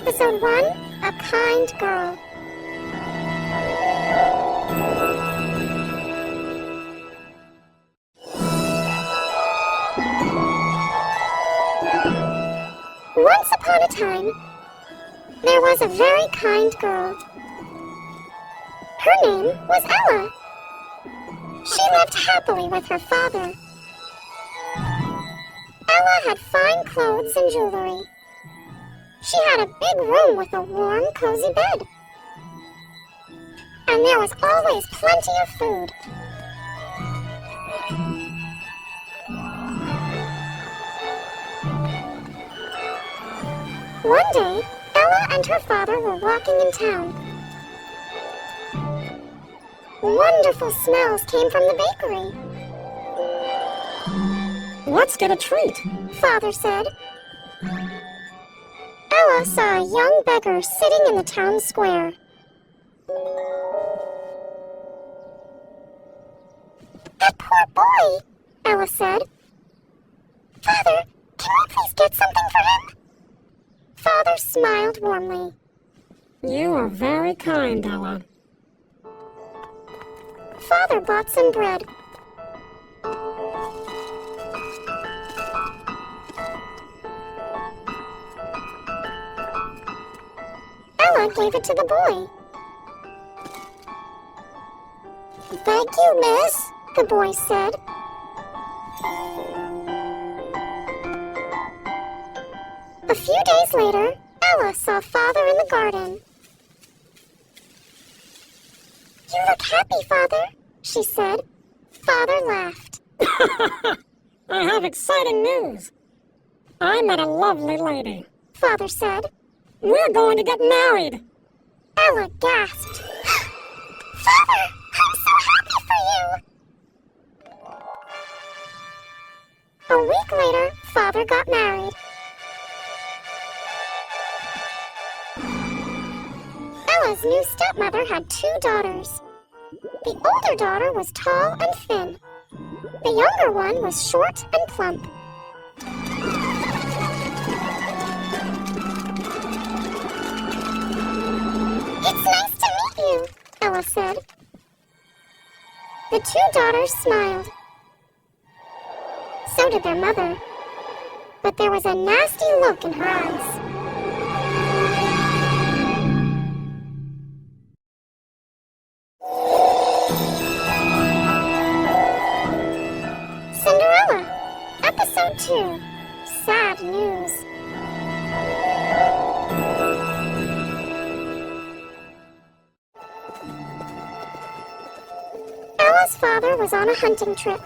Episode 1, A Kind Girl. Once upon a time, there was a very kind girl. Her name was Ella. She lived happily with her father. Ella had fine clothes and jewelry. She had a big room with a warm, cozy bed. And there was always plenty of food. One day, Ella and her father were walking in town. Wonderful smells came from the bakery. Let's get a treat, Father said. Ella saw a young beggar sitting in the town square. That poor boy, Ella said. Father, can we please get something for him? Father smiled warmly. You are very kind, Ella. Father bought some bread. Ella gave it to the boy. Thank you, miss, the boy said. A few days later, Ella saw Father in the garden. You look happy, Father, she said. Father laughed. I have exciting news. I met a lovely lady. Father said. We're going to get married. Ella gasped. Father, I'm so happy for you. A week later, Father got married. Ella's new stepmother had 2 daughters. The older daughter was tall and thin. The younger one was short and plump. It's nice to meet you, Ella said. The 2 daughters smiled. So did their mother. But there was a nasty look in her eyes. Cinderella, Episode 2, Sad News. Ella's father was on a hunting trip.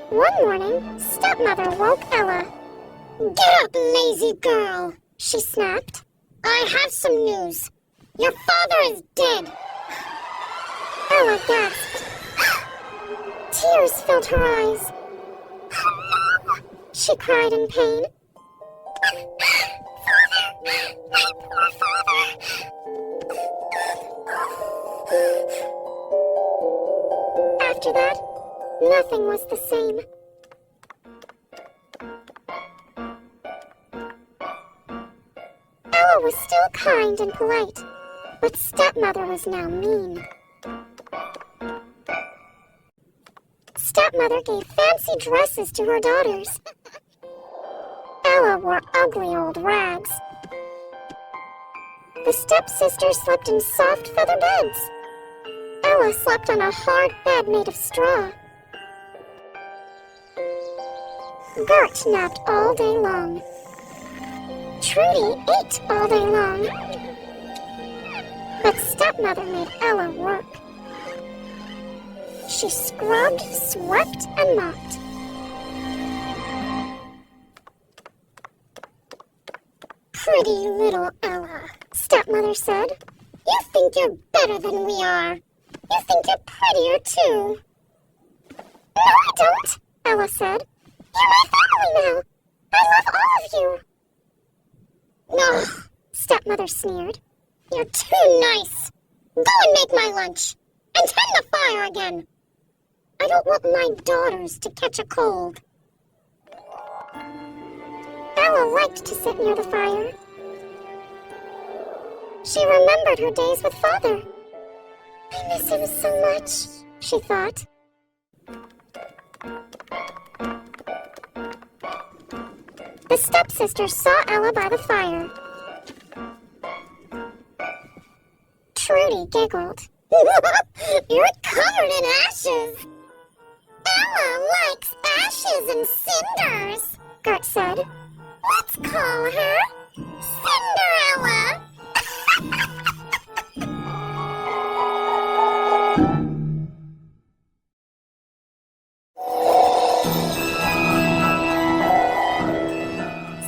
One morning, stepmother woke Ella. Get up, lazy girl, she snapped. I have some news. Your father is dead. Ella gasped. Tears filled her eyes. She cried in pain. Father, my poor father. After that, nothing was the same. Ella was still kind and polite, but stepmother was now mean. Stepmother gave fancy dresses to her daughters. Ella wore ugly old rags. The stepsisters slept in soft feather beds. Ella slept on a hard bed made of straw. Gert napped all day long. Trudy ate all day long. But stepmother made Ella work. She scrubbed, swept, and mopped. Pretty little Ella, stepmother said. You think you're better than we are. You think you're prettier, too. No, I don't, Ella said. You're my family now. I love all of you. No, stepmother sneered. You're too nice. Go and make my lunch. And tend the fire again. I don't want my daughters to catch a cold. Ella liked to sit near the fire. She remembered her days with Father. I miss him so much, she thought. The stepsisters saw Ella by the fire. Trudy giggled. You're covered in ashes. Ella likes ashes and cinders, Gert said. Let's call her Cinderella.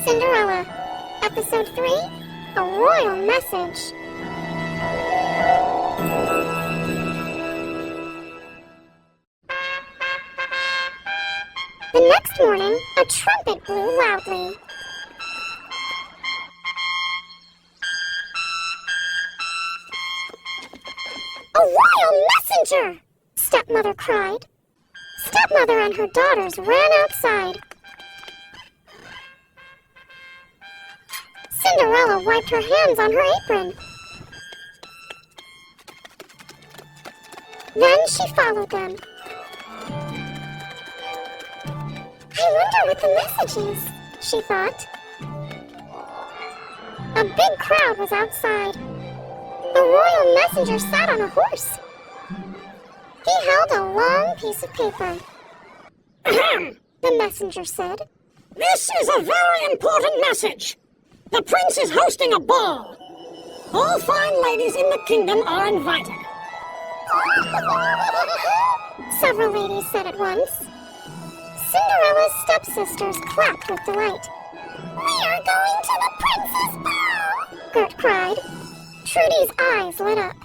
Cinderella, Episode 3, A Royal Message. The next morning, a trumpet blew loudly. A royal messenger! Stepmother cried. Stepmother and her daughters ran outside. Cinderella wiped her hands on her apron. Then she followed them. I wonder what the message is, she thought. A big crowd was outside. The royal messenger sat on a horse. He held a long piece of paper. Ahem! The messenger said. This is a very important message. The prince is hosting a ball. All fine ladies in the kingdom are invited. Several ladies said at once. Cinderella's stepsisters clapped with delight. We are going to the prince's ball, Gert cried. Trudy's eyes lit up.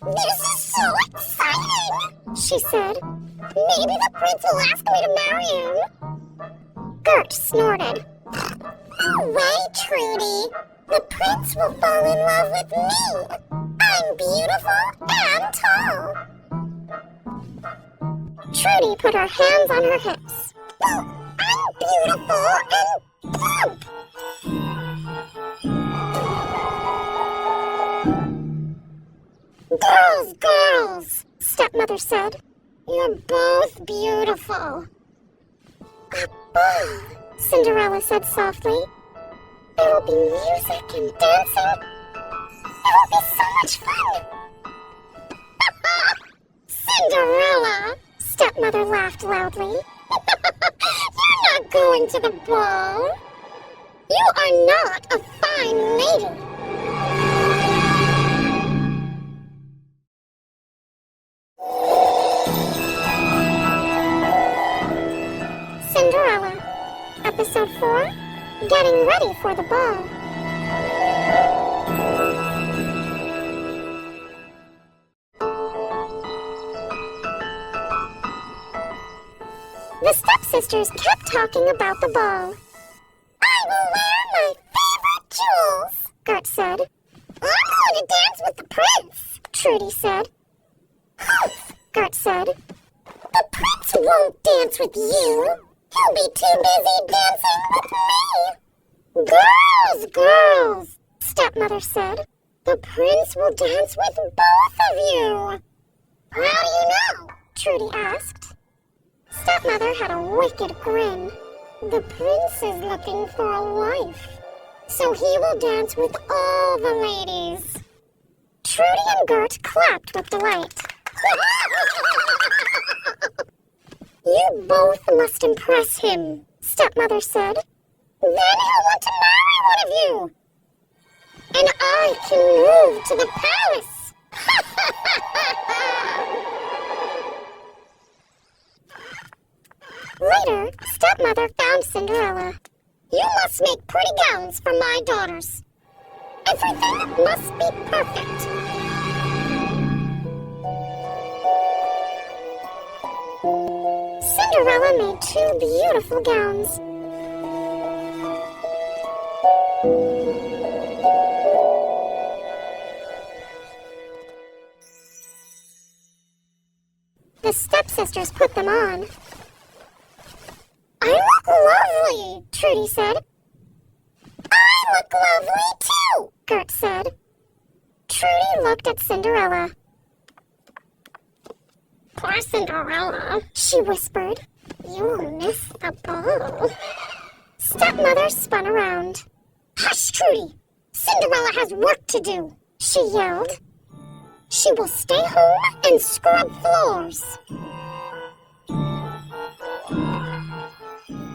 This is so exciting, she said. Maybe the prince will ask me to marry him. Gert snorted. No way, Trudy. The prince will fall in love with me. I'm beautiful and tall. Trudy put her hands on her hips. Well, I'm beautiful and plump. Girls, stepmother said. You're both beautiful. A ball, Cinderella said softly. There will be music and dancing. It will be so much fun. Cinderella, stepmother laughed loudly. You're not going to the ball. You are not a fine lady. Cinderella, Episode 4, Getting Ready for the Ball. The stepsisters kept talking about the ball. I will wear my favorite jewels, Gert said. I'm going to dance with the prince, Trudy said. Humph, Gert said. The prince won't dance with you. He'll be too busy dancing with me. Girls, stepmother said. The prince will dance with both of you. How do you know? Trudy asked. Stepmother had a wicked grin. The prince is looking for a wife, so he will dance with all the ladies. Trudy and Gert clapped with delight. You both must impress him, stepmother said. Then he'll want to marry one of you. And I can move to the palace. Later, stepmother found Cinderella. You must make pretty gowns for my daughters. Everything must be perfect. Cinderella made 2 beautiful gowns. The stepsisters put them on. I look lovely, Trudy said. I look lovely too, Gert said. Trudy looked at Cinderella. Poor Cinderella, she whispered. You'll miss the ball. Stepmother spun around. Hush, Trudy! Cinderella has work to do, she yelled. She will stay home and scrub floors.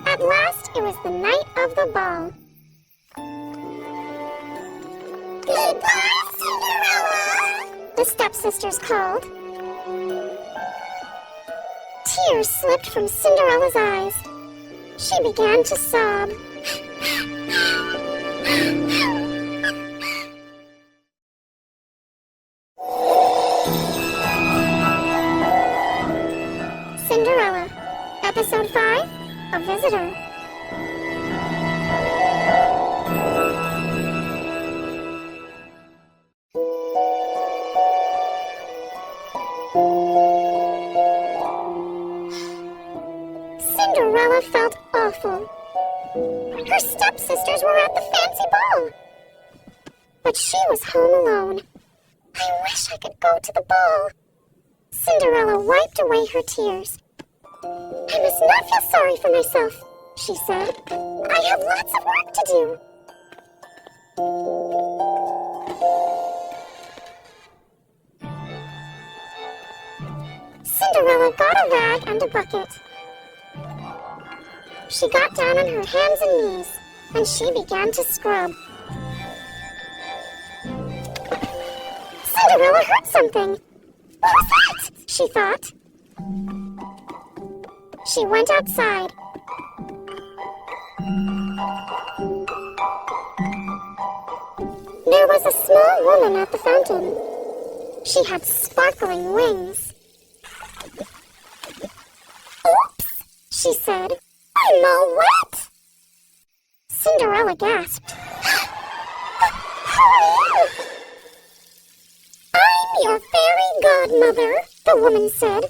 At last, it was the night of the ball. Goodbye, Cinderella, the stepsisters called. Tears slipped from Cinderella's eyes. She began to sob. Cinderella, Episode 5, A Visitor. Cinderella felt awful. Her stepsisters were at the fancy ball. But she was home alone. I wish I could go to the ball. Cinderella wiped away her tears. I must not feel sorry for myself, she said. I have lots of work to do. Cinderella got a rag and a bucket. She got down on her hands and knees, and she began to scrub. Cinderella heard something. What was that? She thought. She went outside. There was a small woman at the fountain. She had sparkling wings. Oops, she said. I'm all wet. Cinderella gasped. Who are you? I'm your fairy godmother, the woman said.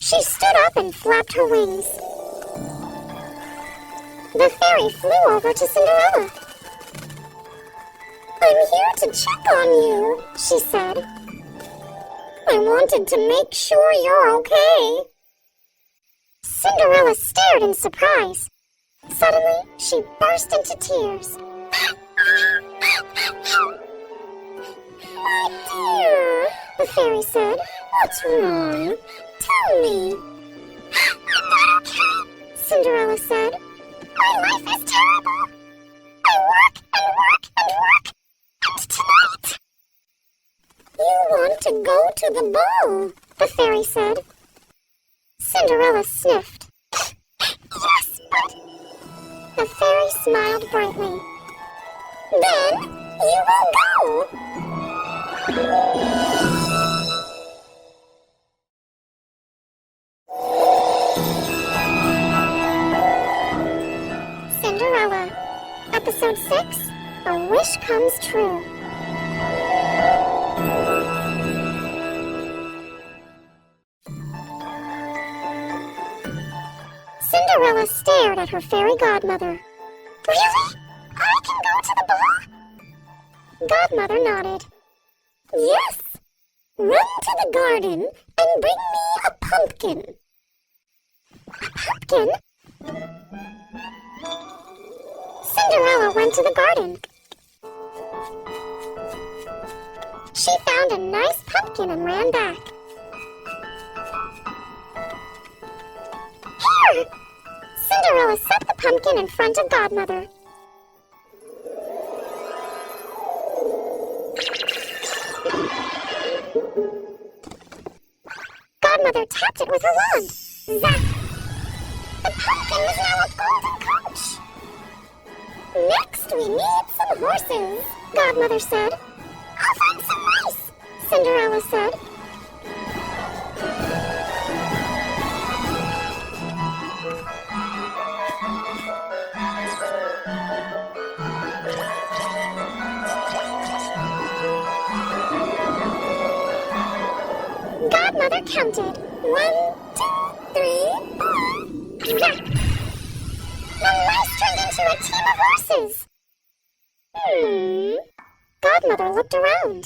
She stood up and flapped her wings. The fairy flew over to Cinderella. I'm here to check on you, she said. I wanted to make sure you're okay. Cinderella stared in surprise. Suddenly, she burst into tears. My dear, the fairy said. What's wrong? Tell me. I'm not okay, Cinderella said. My life is terrible. I work and work and work. And tonight... You want to go to the ball, the fairy said. Cinderella sniffed. Yes, but... The fairy smiled brightly. Then you will go. Cinderella, Episode 6, A Wish Comes True. Cinderella stared at her fairy godmother. Really? I can go to the ball? Godmother nodded. Yes. Run to the garden and bring me a pumpkin. A pumpkin? Cinderella went to the garden. She found a nice pumpkin and ran back. Here! Cinderella set the pumpkin in front of Godmother. Godmother tapped it with her wand. Zap! The pumpkin was now a golden coach. Next, we need some horses. Godmother said. I'll find some mice, Cinderella said. Godmother counted. 1, 2, 3, 4. Zap! The mice turned into a team of horses. Godmother looked around.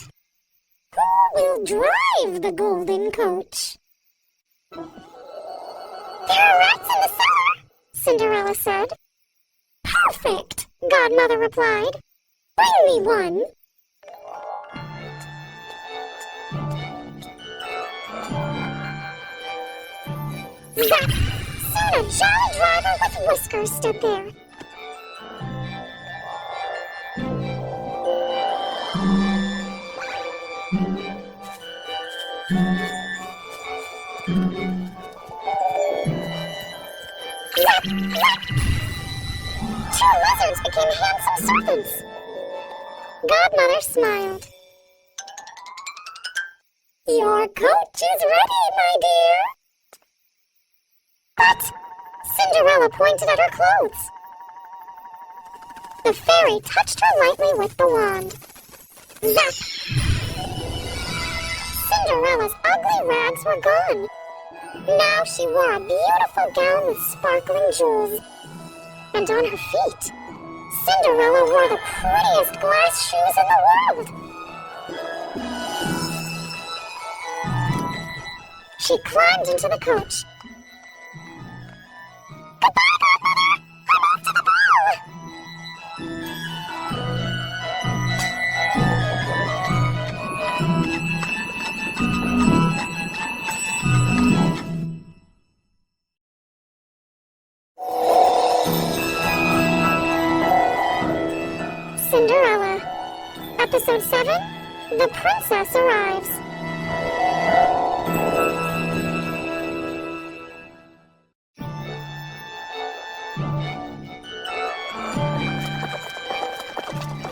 Who will drive the golden coach? There are rats in the cellar, Cinderella said. Perfect, Godmother replied. Bring me one. Zap! Soon a jolly driver with whiskers stood there. Zap! Zap! 2 lizards became handsome serpents. Godmother smiled. Your coach is ready, my dear. But Cinderella pointed at her clothes. The fairy touched her lightly with the wand. Zap! Cinderella's ugly rags were gone. Now she wore a beautiful gown with sparkling jewels. And on her feet, Cinderella wore the prettiest glass shoes in the world. She climbed into the coach. Goodbye, Godmother! I'm off to the ball! Cinderella. Episode 7, The Princess Arrives.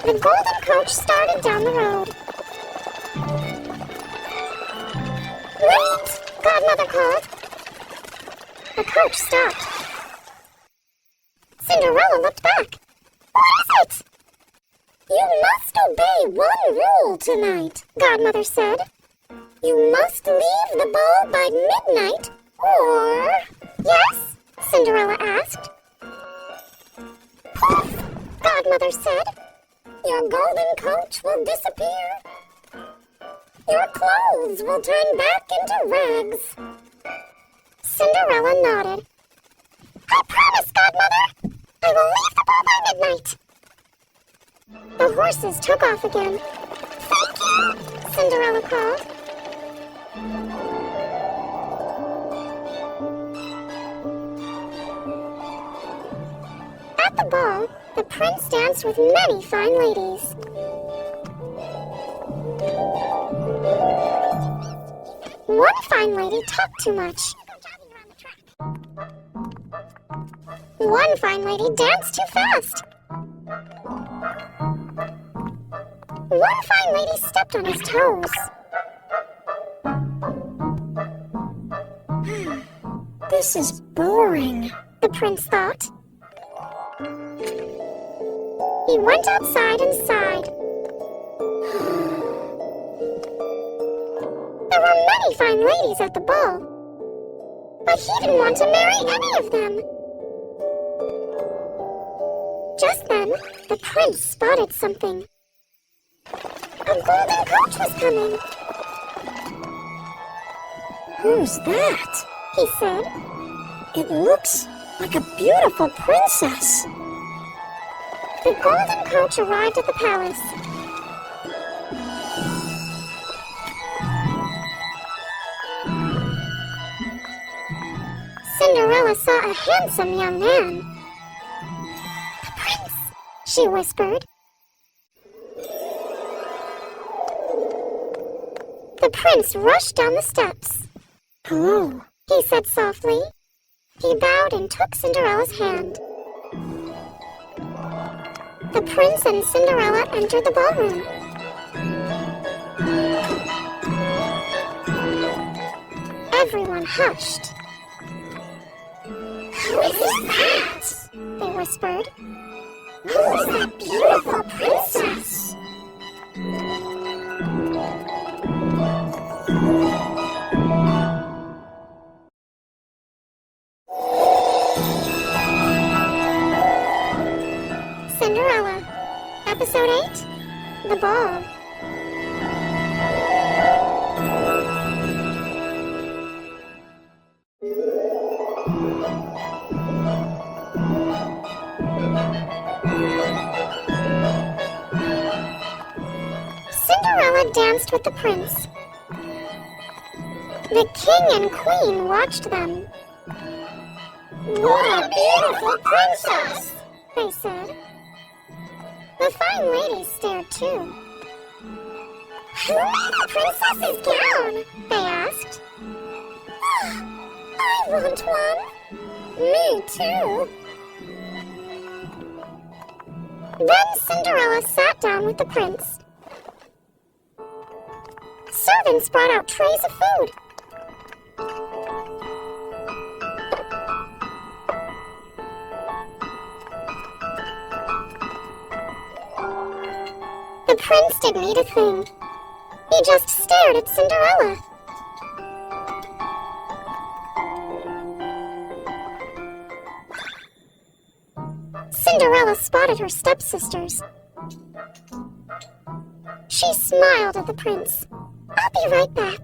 The golden coach started down the road. Wait! Godmother called. The coach stopped. Cinderella looked back. What is it? You must obey one rule tonight, Godmother said. You must leave the ball by midnight, or... Yes? Cinderella asked. Poof! Godmother said. Your golden coach will disappear. Your clothes will turn back into rags. Cinderella nodded. I promise, Godmother. I will leave the ball by midnight. The horses took off again. Thank you, Cinderella called. At the ball, the prince danced with many fine ladies. One fine lady talked too much. One fine lady danced too fast. One fine lady stepped on his toes. This is boring, the prince thought. He went outside and sighed. There were many fine ladies at the ball, but he didn't want to marry any of them. Just then, the prince spotted something. A golden coach was coming. Who's that? He said. It looks like a beautiful princess. The golden coach arrived at the palace. Cinderella saw a handsome young man. The prince, she whispered. The prince rushed down the steps. Hello, he said softly. He bowed and took Cinderella's hand. The prince and Cinderella entered the ballroom. Everyone hushed. "Who is that?" they whispered. "Who is that beautiful princess?" Cinderella, Episode 8, The Ball. Cinderella danced with the prince. The king and queen watched them. "What a beautiful princess!" they said. The fine ladies stared too. "Who made the princess's gown?" they asked. "I want one." "Me too." Then Cinderella sat down with the prince. Servants brought out trays of food. The prince didn't eat a thing. He just stared at Cinderella. Cinderella spotted her stepsisters. She smiled at the prince. "I'll be right back."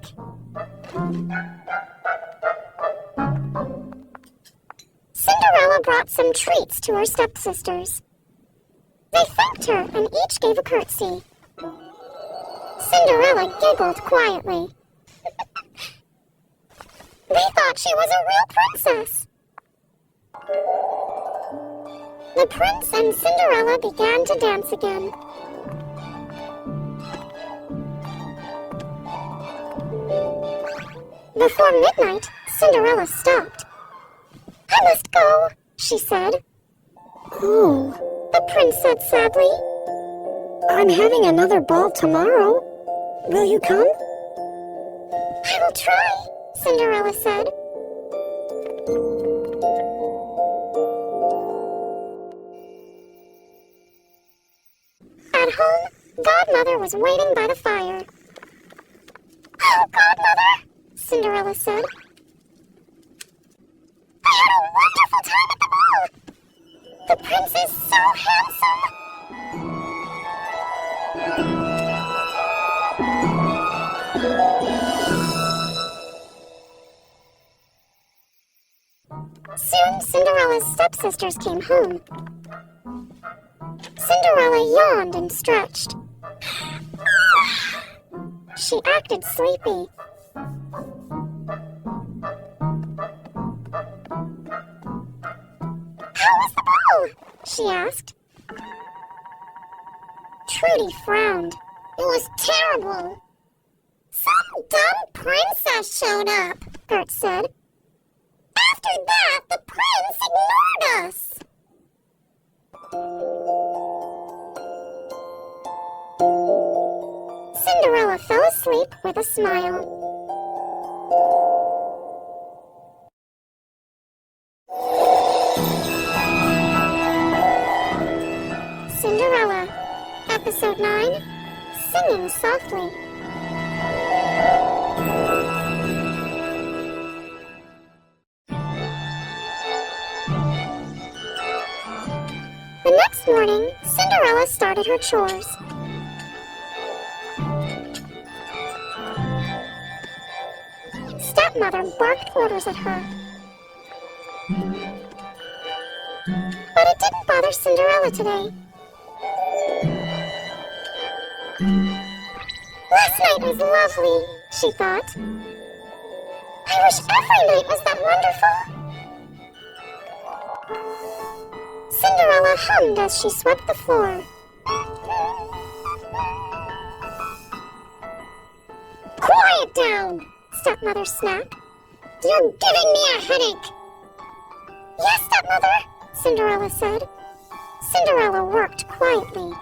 Cinderella brought some treats to her stepsisters. They thanked her and each gave a curtsy. Cinderella giggled quietly. They thought she was a real princess. The prince and Cinderella began to dance again. Before midnight, Cinderella stopped. "I must go," she said. "Oh," the prince said sadly. "I'm having another ball tomorrow. Will you come?" "I will try," Cinderella said. At home, Godmother was waiting by the fire. "Oh, Godmother," Cinderella said. "I had a wonderful time at the ball. The prince is so handsome." Soon, Cinderella's stepsisters came home. Cinderella yawned and stretched. She acted sleepy. "How was the ball?" she asked. Trudy frowned. "It was terrible." "Some dumb princess showed up," Gert said. "After that, the prince ignored us." Cinderella fell asleep with a smile. Cinderella, Episode 9, Singing Softly. The next morning, Cinderella started her chores. Stepmother barked orders at her. But it didn't bother Cinderella today. "Last night was lovely," she thought. "I wish every night was that wonderful." Cinderella hummed as she swept the floor. "Quiet down!" Stepmother snapped. "You're giving me a headache." "Yes, Stepmother," Cinderella said. Cinderella worked quietly,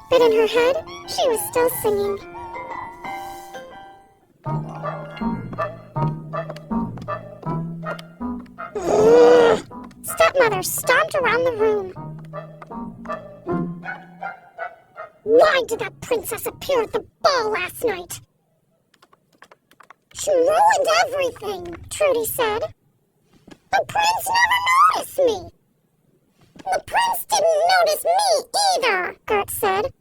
but in her head, she was still singing. Stepmother stomped around the room. Why did that princess appear at the ball last night? She ruined everything, Trudy said. The prince never noticed me. The prince didn't notice me either, Gert said.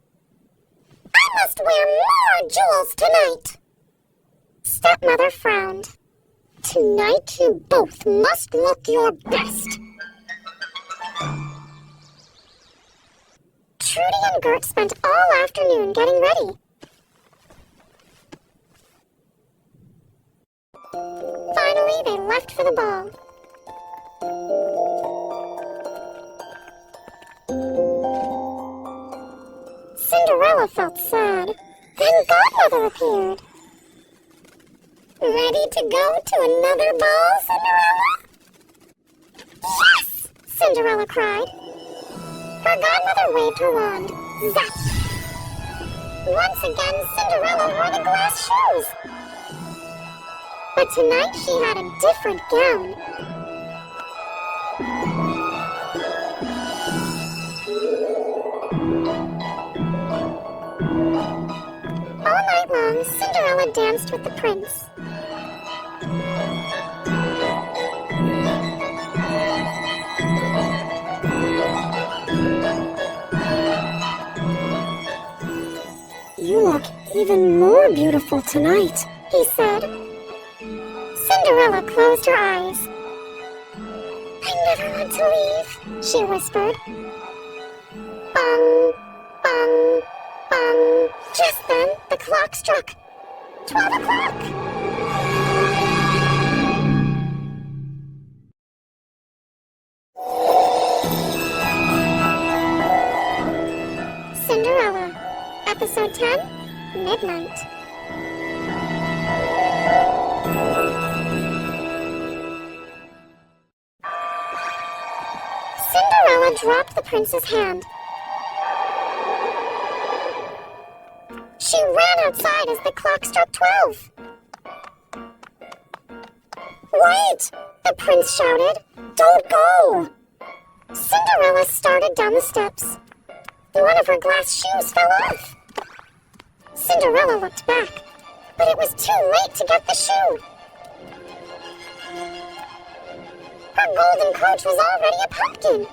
I must wear more jewels tonight. Stepmother frowned. Tonight you both must look your best. Trudy and Gert spent all afternoon getting ready. Finally, they left for the ball. Cinderella felt sad. Then Godmother appeared. Ready to go to another ball, Cinderella? Yes! Cinderella cried. Her godmother waved her wand. Zap! Once again, Cinderella wore the glass shoes. But tonight she had a different gown. All night long, Cinderella danced with the prince. You look even more beautiful tonight, he said. Cinderella closed her eyes. I never want to leave, she whispered. Bung, bung, bung. Just then, the clock struck. 12 o'clock! Cinderella, Episode 10, Midnight. Cinderella dropped the prince's hand. She ran outside as the clock struck 12. Wait! The prince shouted. Don't go! Cinderella started down the steps. One of her glass shoes fell off. Cinderella looked back, but it was too late to get the shoe. Her golden coach was already a pumpkin.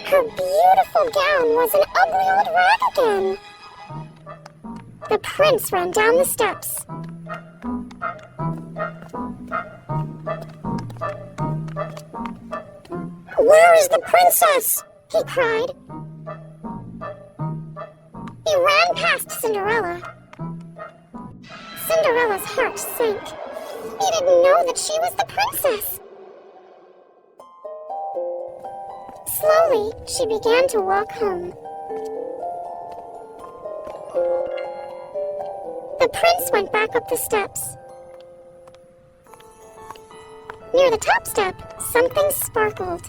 Her beautiful gown was an ugly old rag again. The prince ran down the steps. Where is the princess? He cried. He ran past Cinderella. Cinderella's heart sank. He didn't know that she was the princess. Slowly, she began to walk home. The prince went back up the steps. Near the top step, something sparkled.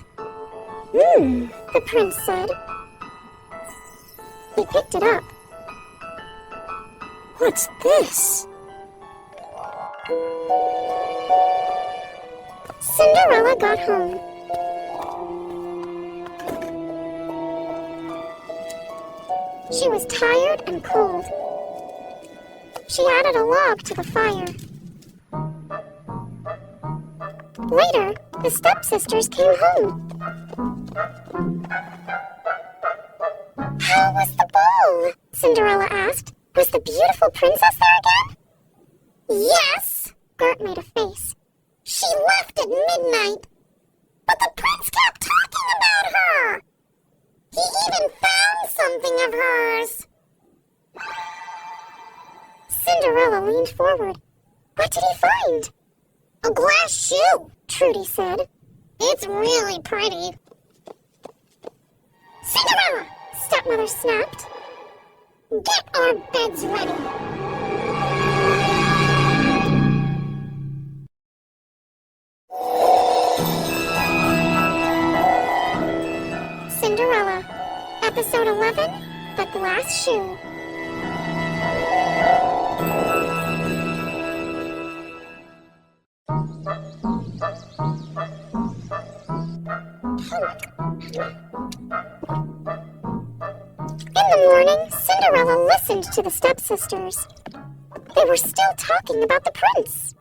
The prince said. He picked it up. What's this? Cinderella got home. She was tired and cold. She added a log to the fire. Later, the stepsisters came home. How was the ball? Cinderella asked. Was the beautiful princess there again? Yes, Gert made a face. She left at midnight, but the prince kept talking about her. He even found something of hers. Cinderella leaned forward. What did he find? A glass shoe, Trudy said. It's really pretty. Cinderella, stepmother snapped. Get our beds ready. glass shoe. In the morning, Cinderella listened to the stepsisters. They were still talking about the prince.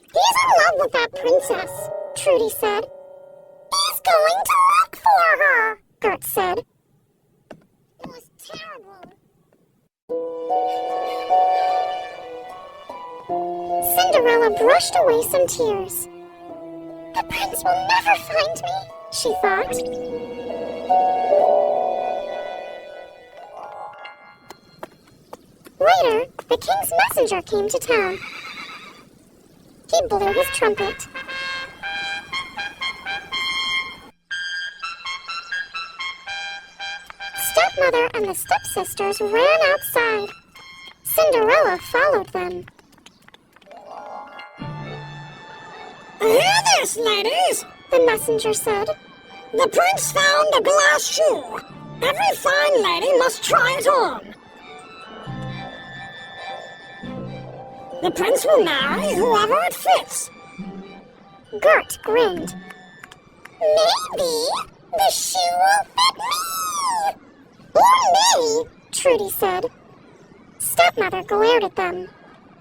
"He's in love with that princess," Trudy said. "He's going to look for her," Gert said. It was terrible. Cinderella brushed away some tears. "The prince will never find me," she thought. Later, the king's messenger came to town. He blew his trumpet. Stepmother and the stepsisters ran outside. Cinderella followed them. "Hear this, ladies," The messenger said. "The prince found a glass shoe. Every fine lady must try it on. The prince will marry whoever it fits." Gert grinned. "Maybe the shoe will fit me." "Or me," Trudy said. Stepmother glared at them.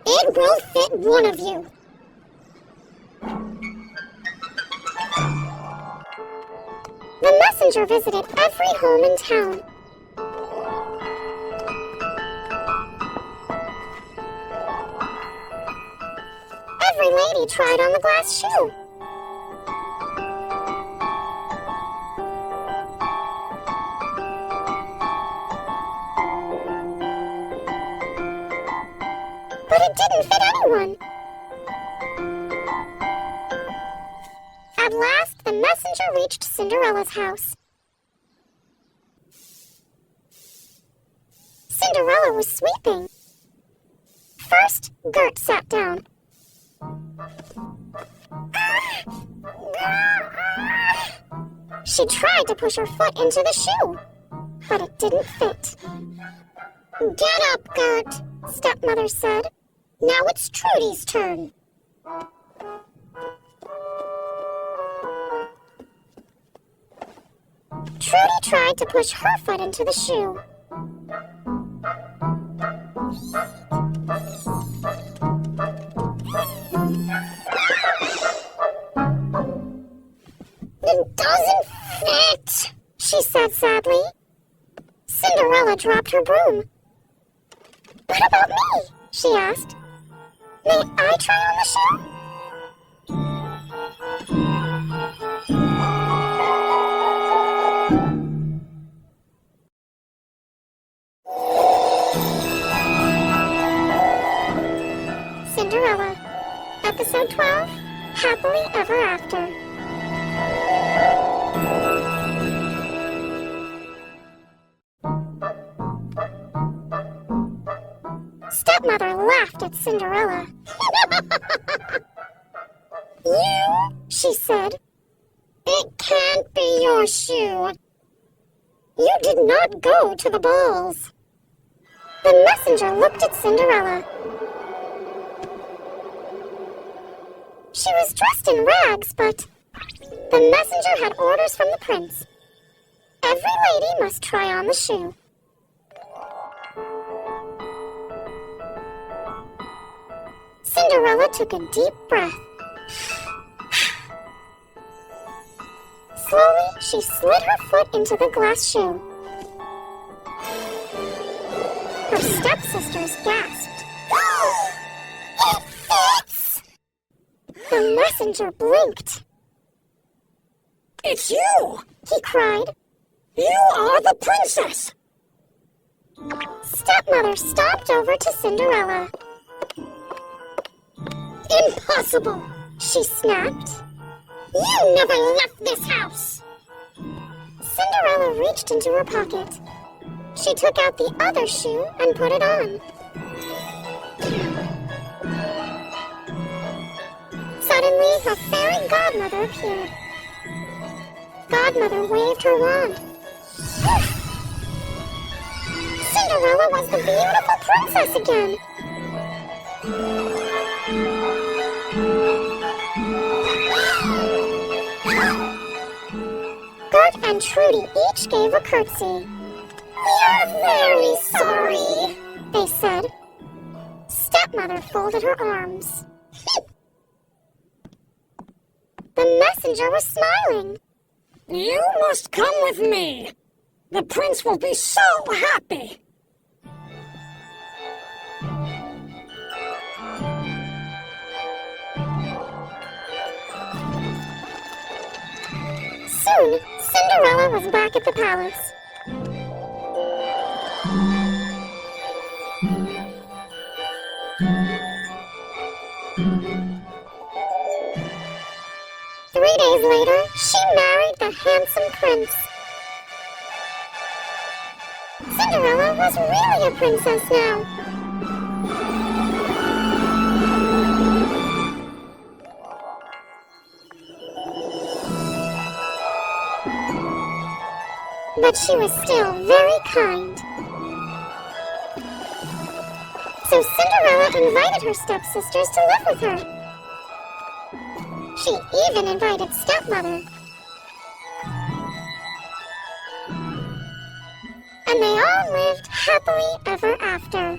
"It will fit one of you." The messenger visited every home in town. Every lady tried on the glass shoe. But it didn't fit anyone. At last, the messenger reached Cinderella's house. Cinderella was sweeping. First, Gert sat down. She tried to push her foot into the shoe, but it didn't fit. "Get up, Gert," Stepmother said. "Now it's Trudy's turn." Trudy tried to push her foot into the shoe. "It doesn't fit," she said sadly. Cinderella dropped her broom. "What about me?" she asked. "May I try on the shoe?" Cinderella, Episode 12, Happily Ever After. Stepmother laughed at Cinderella. "You?" she said. "It can't be your shoe. You did not go to the balls." The messenger looked at Cinderella. She was dressed in rags, but the messenger had orders from the prince. Every lady must try on the shoe. Cinderella took a deep breath. Slowly, she slid her foot into the glass shoe. Her stepsisters gasped. "It fits!" The messenger blinked. "It's you!" he cried. "You are the princess!" Stepmother stomped over to Cinderella. "Impossible!" she snapped. "You never left this house!" Cinderella reached into her pocket. She took out the other shoe and put it on. Suddenly, her fairy godmother appeared. Godmother waved her wand. Cinderella was the beautiful princess again. Gert and Trudy each gave a curtsy. "We're very sorry," they said. Stepmother folded her arms. The messenger was smiling. You must come with me. The prince will be so happy. Soon, Cinderella was back at the palace. Three days later, she married the handsome prince. Cinderella was really a princess now. But she was still very kind. So Cinderella invited her stepsisters to live with her. She even invited stepmother. And they all lived happily ever after.